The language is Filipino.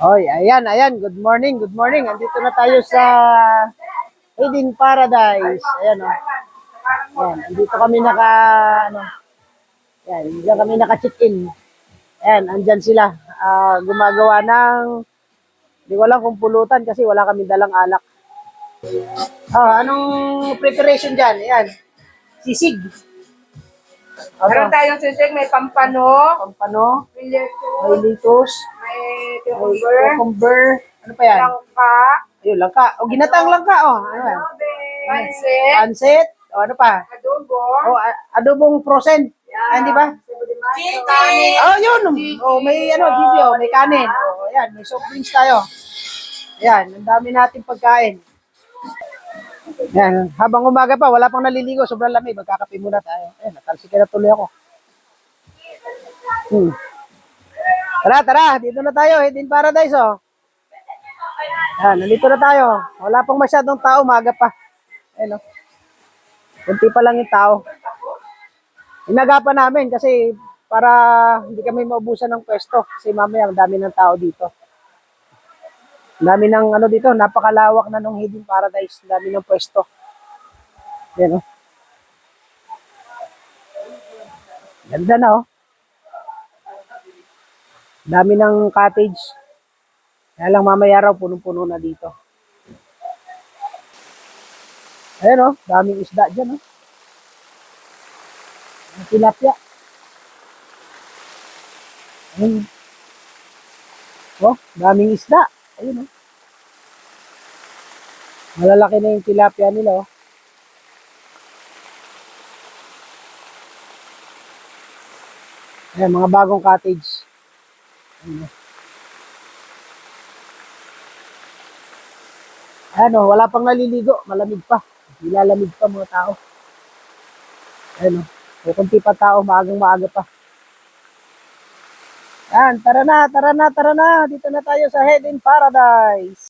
Oy, ayan. Good morning, good morning. Andito na tayo sa Eden Paradise. Ayan, oh. Ayan, andito kami ano, ayan, diyan kami naka-check-in. Ayan, andyan sila. Gumagawa ng, di ko alam kung pulutan kasi wala kami dalang alak. Anong preparation dyan? Ayan, sisig. Meron tayong sisig, may pampano, Pampano, may may lettuce, litos, may may cucumber, cucumber. Ano pa yan? langka, Ayun, langka. O, ginataang langka, oh. Ano yan? pansit, Pansit. O, ano pa? adobo, O, adobong frozen. Di ba? kanin, Oh, yun. Oh, may ano, Gigi, oh, may kanin. Oh, ayan, may soft drinks tayo. Ayan, ang dami natin pagkain. Ayan, habang umaga pa, wala pang naliligo, sobrang lamig. Magkakape muna tayo. Ayan, natalsik na tuloy ako. Tara, dito na tayo. Eden Paradise, oh. Ayan, nandito na tayo. Wala pang masyadong tao, umaga pa. Ayan, oh. Kunti pa lang yung tao. Inagapan namin kasi para hindi kami maubusan ng pwesto. Kasi mamaya, ang dami ng tao dito. Ang dami ng ano dito, napakalawak na ng Hidden Paradise. Ang dami ng pwesto. Yan, oh. Ganda na, oh. Dami ng cottage. Kaya lang mamaya raw, punong-puno na dito. Ayan, oh. Daming isda dyan, oh. Ang tilapia. Ayan. Oh, daming isda. Ayun, oh. Malalaki na yung tilapia nila, oh. Ayan, mga bagong cottage. Ayan, oh. Ayan, oh, wala pang naliligo. Malamig pa. Nilalamig pa mga tao. Ayan, oh. Kukunti pa tao, maagang-maaga pa. Ayan, tara na. Dito na tayo sa Hidden Paradise.